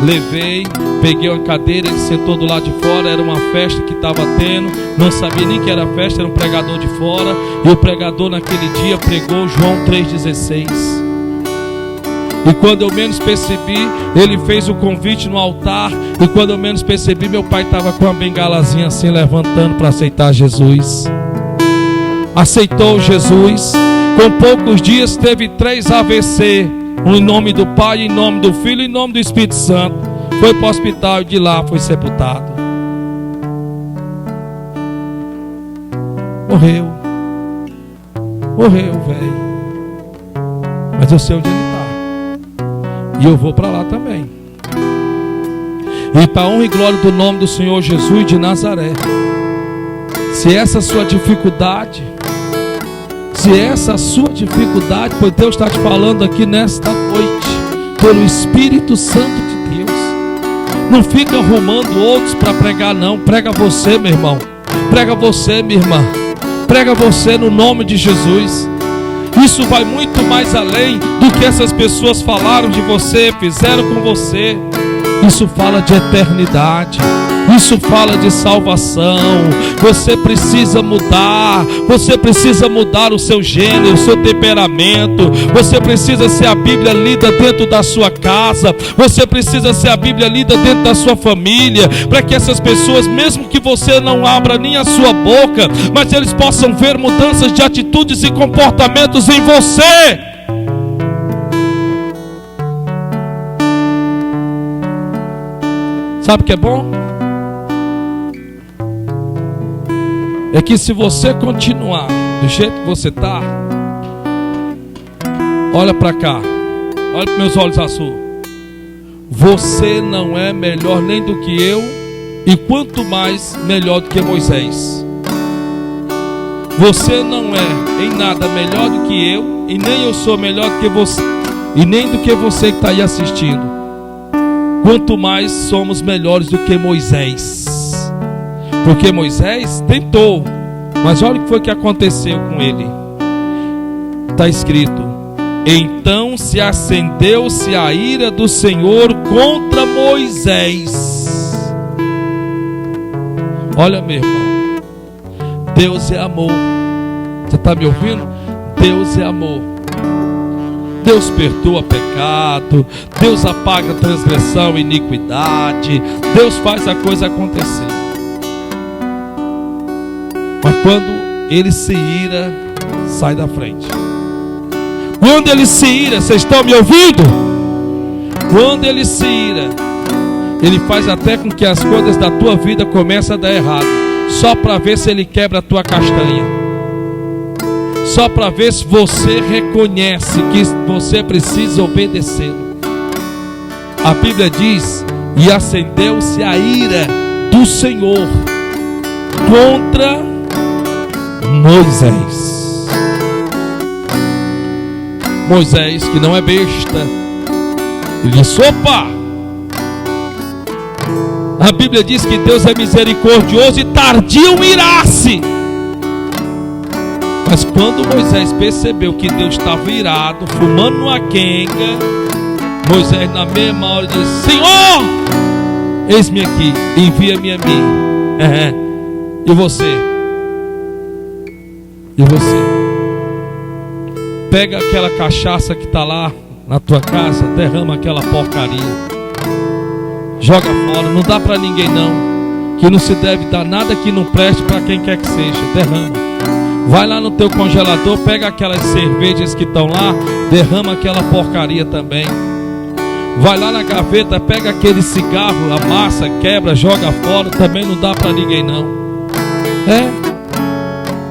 Levei, peguei uma cadeira, ele sentou do lado de fora. Era uma festa que estava tendo, não sabia nem que era festa, era um pregador de fora. E o pregador naquele dia pregou João 3,16. E quando eu menos percebi, ele fez o convite no altar. E quando eu menos percebi, meu pai estava com a bengalazinha assim, levantando para aceitar Jesus. Aceitou Jesus. Com poucos dias teve 3 AVC. Um em nome do Pai, em nome do Filho e em nome do Espírito Santo. Foi para o hospital e de lá foi sepultado. Morreu. Morreu, velho. Mas eu sei onde ele está. E eu vou para lá também. E para a honra e glória do nome do Senhor Jesus de Nazaré, se essa sua dificuldade, pois Deus está te falando aqui nesta noite, pelo Espírito Santo de Deus, não fica arrumando outros para pregar não. Prega você, meu irmão. Prega você, minha irmã. Prega você no nome de Jesus. Isso vai muito mais além do que essas pessoas falaram de você, fizeram com você. Isso fala de eternidade. Isso fala de salvação. Você precisa mudar. Você precisa mudar o seu gênero, o seu temperamento. Você precisa ser a Bíblia lida dentro da sua casa. Você precisa ser a Bíblia lida dentro da sua família, para que essas pessoas, mesmo que você não abra nem a sua boca, mas eles possam ver mudanças de atitudes e comportamentos em você. Sabe o que é bom? É que se você continuar do jeito que você está, olha para cá, olha para meus olhos azuis. Você não é melhor nem do que eu, e quanto mais melhor do que Moisés. Você não é em nada melhor do que eu, e nem eu sou melhor do que você, e nem do que você que está aí assistindo. Quanto mais somos melhores do que Moisés. Porque Moisés tentou, mas olha o que foi que aconteceu com ele. Está escrito: então se acendeu-se a ira do Senhor contra Moisés. Olha, meu irmão, Deus é amor. Você está me ouvindo? Deus é amor. Deus perdoa pecado, Deus apaga transgressão e iniquidade, Deus faz a coisa acontecer. Mas quando ele se ira, sai da frente. Quando ele se ira, vocês estão me ouvindo? Quando ele se ira, ele faz até com que as coisas da tua vida comecem a dar errado, só para ver se ele quebra a tua castanha, só para ver se você reconhece que você precisa obedecê-lo. A Bíblia diz: e acendeu-se a ira do Senhor contra Moisés. Moisés, que não é besta, ele disse: opa! A Bíblia diz que Deus é misericordioso e tardio em irar-se. Mas quando Moisés percebeu que Deus estava irado, fumando uma quenga, Moisés na mesma hora disse: Senhor, eis-me aqui, envia-me a mim. E você? E você? Pega aquela cachaça que está lá na tua casa, derrama aquela porcaria, joga fora, não dá para ninguém não, que não se deve dar nada que não preste para quem quer que seja, derrama. Vai lá no teu congelador, pega aquelas cervejas que estão lá, derrama aquela porcaria também. Vai lá na gaveta, pega aquele cigarro, amassa, quebra, joga fora, também não dá para ninguém não.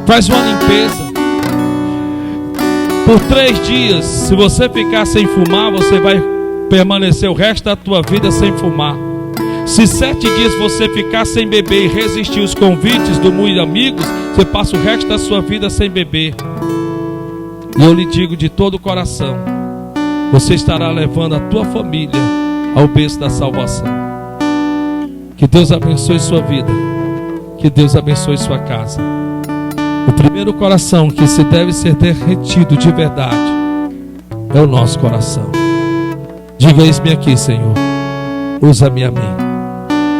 Faz uma limpeza. Por 3 dias, se você ficar sem fumar, você vai permanecer o resto da tua vida sem fumar. Se 7 dias você ficar sem beber e resistir os convites do mundo de amigos, você passa o resto da sua vida sem beber. E eu lhe digo de todo o coração, você estará levando a tua família ao berço da salvação. Que Deus abençoe sua vida, que Deus abençoe sua casa. O primeiro coração que se deve ser derretido de verdade é o nosso coração. Diga: eis-me aqui, Senhor, usa-me a mim.